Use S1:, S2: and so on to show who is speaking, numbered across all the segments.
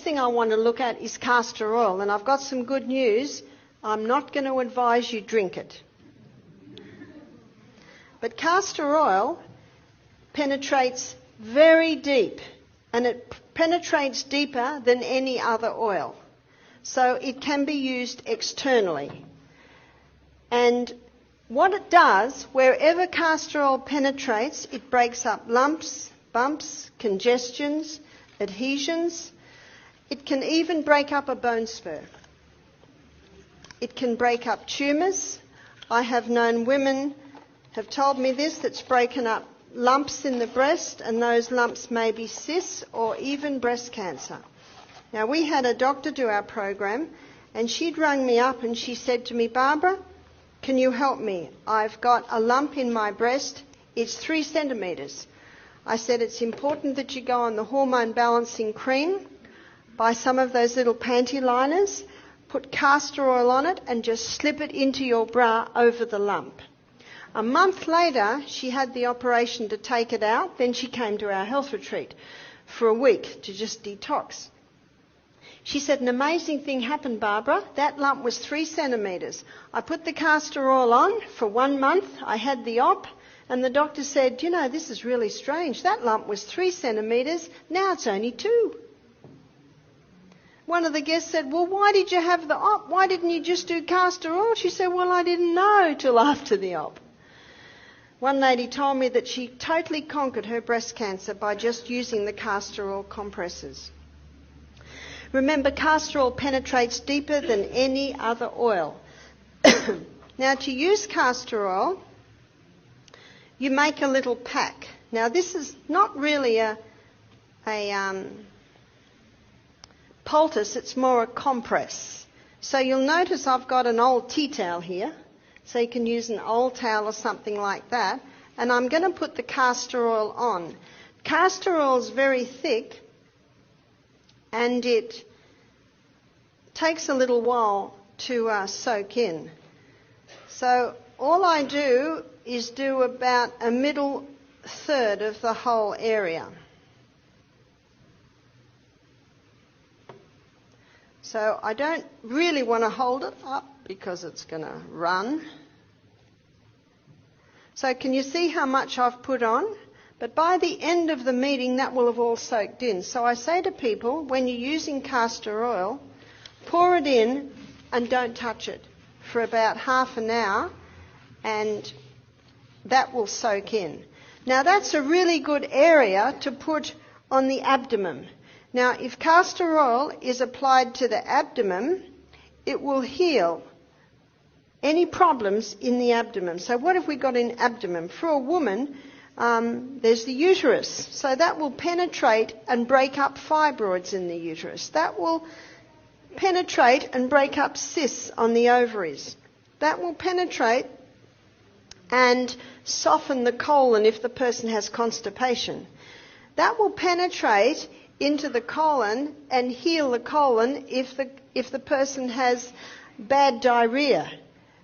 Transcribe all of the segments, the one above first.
S1: thing I want to look at is castor oil, and I've got some good news. I'm not going to advise you drink it. But castor oil penetrates very deep, and it penetrates deeper than any other oil. So it can be used externally. And what it does, wherever castor oil penetrates, it breaks up lumps, bumps, congestions, adhesions. It can even break up a bone spur. It can break up tumours. I have known women have told me this, that's broken up lumps in the breast, and those lumps may be cysts or even breast cancer. Now, we had a doctor do our program, and she'd rung me up and she said to me, Barbara, can you help me? I've got a lump in my breast. It's 3 centimetres. I said, it's important that you go on the hormone balancing cream, buy some of those little panty liners, put castor oil on it and just slip it into your bra over the lump. A month later, she had the operation to take it out. Then she came to our health retreat for a week to just detox. She said, an amazing thing happened, Barbara. That lump was 3 centimetres. I put the castor oil on for 1 month. I had the op, and the doctor said, you know, this is really strange. That lump was 3 centimetres. Now it's only 2. One of the guests said, well, why did you have the op? Why didn't you just do castor oil? She said, well, I didn't know till after the op. One lady told me that she totally conquered her breast cancer by just using the castor oil compresses. Remember, castor oil penetrates deeper than any other oil. Now, to use castor oil, you make a little pack. Now, this is not really a poultice, it's more a compress. So you'll notice I've got an old tea towel here. So you can use an old towel or something like that. And I'm going to put the castor oil on. Castor oil is very thick, and it takes a little while to soak in. So all I do is do about a middle third of the whole area. So I don't really want to hold it up because it's going to run. So can you see how much I've put on? But by the end of the meeting, that will have all soaked in. So I say to people, when you're using castor oil, pour it in and don't touch it for about half an hour, and that will soak in. Now, that's a really good area to put on the abdomen. Now, if castor oil is applied to the abdomen, it will heal any problems in the abdomen. So what have we got in abdomen? For a woman, there's the uterus. So that will penetrate and break up fibroids in the uterus. That will penetrate and break up cysts on the ovaries. That will penetrate and soften the colon if the person has constipation. That will penetrate into the colon and heal the colon if the person has bad diarrhea.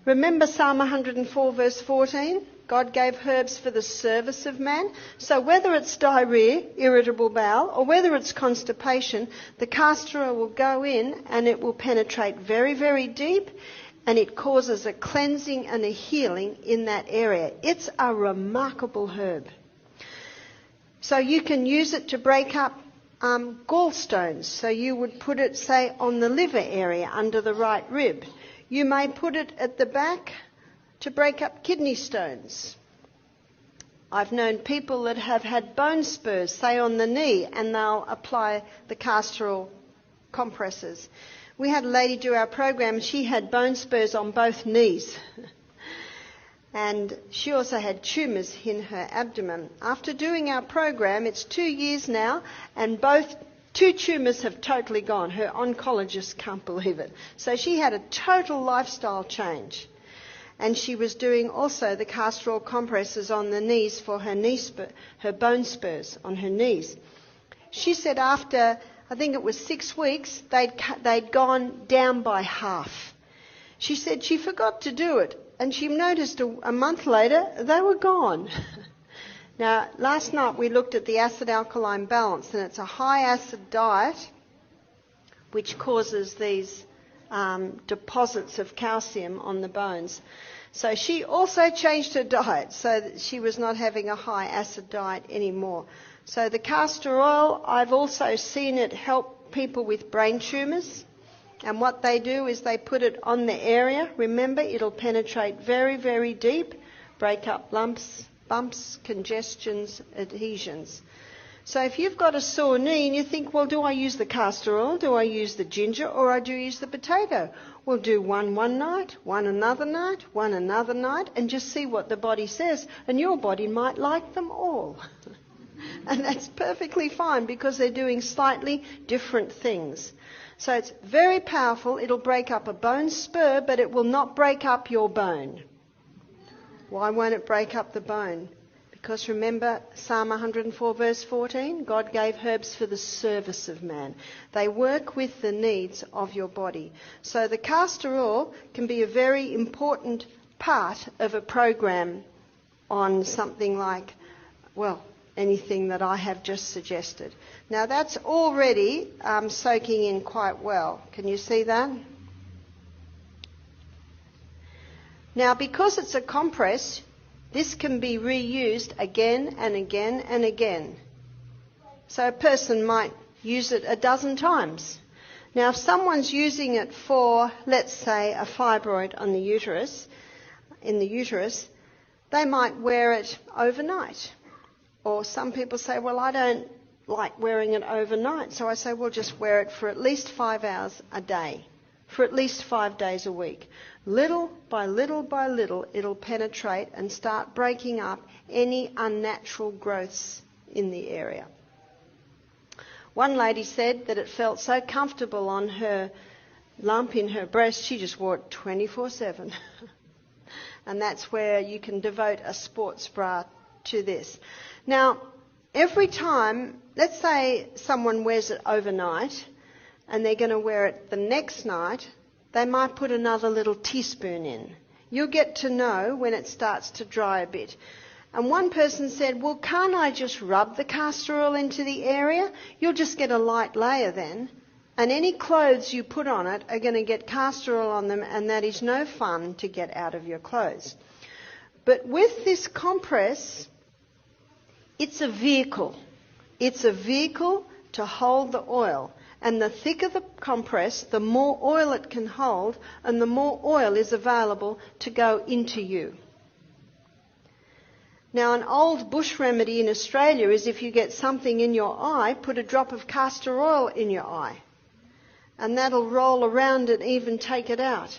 S1: Remember Psalm 104 verse 14? God gave herbs for the service of man. So whether it's diarrhea, irritable bowel, or whether it's constipation, the castor oil will go in and it will penetrate very, very deep, and it causes a cleansing and a healing in that area. It's a remarkable herb. So you can use it to break up gallstones. So you would put it, say, on the liver area under the right rib. You may put it at the back to break up kidney stones. I've known people that have had bone spurs, say on the knee, and they'll apply the castor oil compresses. We had a lady do our program, she had bone spurs on both knees. And she also had tumours in her abdomen. After doing our program, it's 2 years now, and both 2 tumours have totally gone. Her oncologist can't believe it. So she had a total lifestyle change. And she was doing also the castor oil compresses on the knees for her bone spurs on her knees. She said after, I think it was 6 weeks, they'd gone down by half. She said she forgot to do it, and she noticed a month later they were gone. Now, last night we looked at the acid-alkaline balance, and it's a high-acid diet, which causes these deposits of calcium on the bones. So she also changed her diet so that she was not having a high acid diet anymore. So the castor oil, I've also seen it help people with brain tumours. And what they do is they put it on the area. Remember, it'll penetrate very, very deep, break up lumps, bumps, congestions, adhesions. So if you've got a sore knee and you think, well, do I use the castor oil, do I use the ginger, or I do use the potato? Well, do one night, one another night, one another night, and just see what the body says. And your body might like them all. And that's perfectly fine because they're doing slightly different things. So it's very powerful. It'll break up a bone spur, but it will not break up your bone. Why won't it break up the bone? Because remember Psalm 104 verse 14, God gave herbs for the service of man. They work with the needs of your body. So the castor oil can be a very important part of a program on something like, well, anything that I have just suggested. Now that's already soaking in quite well. Can you see that? Now because it's a compress, this can be reused again and again and again. So a person might use it a dozen times. Now if someone's using it for, let's say, a fibroid on the uterus, in the uterus, they might wear it overnight. Or some people say, well, I don't like wearing it overnight. So I say, well, just wear it for at least 5 hours a day, for at least 5 days a week. Little by little by little, it'll penetrate and start breaking up any unnatural growths in the area. One lady said that it felt so comfortable on her lump in her breast, she just wore it 24/7. And that's where you can devote a sports bra to this. Now, every time, let's say someone wears it overnight and they're going to wear it the next night, they might put another little teaspoon in. You'll get to know when it starts to dry a bit. And one person said, well, can't I just rub the castor oil into the area? You'll just get a light layer then. And any clothes you put on it are going to get castor oil on them, and that is no fun to get out of your clothes. But with this compress, it's a vehicle. It's a vehicle to hold the oil. And the thicker the compress, the more oil it can hold, and the more oil is available to go into you. Now, an old bush remedy in Australia is if you get something in your eye, put a drop of castor oil in your eye. And that'll roll around and even take it out.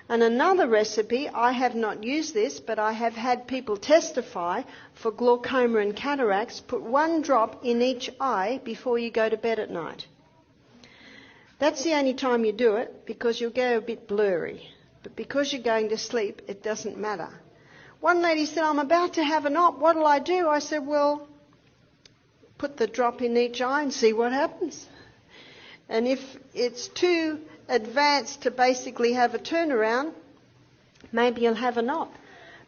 S1: And another recipe, I have not used this, but I have had people testify for glaucoma and cataracts, put 1 drop in each eye before you go to bed at night. That's the only time you do it because you'll go a bit blurry. But because you're going to sleep, it doesn't matter. One lady said, I'm about to have an op, what'll I do? I said, well, put the drop in each eye and see what happens. And if it's too advanced to basically have a turnaround, maybe you'll have an op.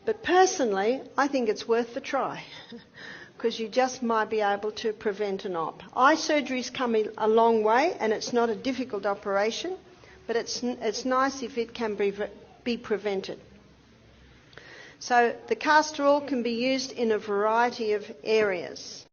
S1: But personally, I think it's worth the try because you just might be able to prevent an op. Eye surgery's come a long way and it's not a difficult operation, but it's nice if it can be prevented. So the castor oil can be used in a variety of areas.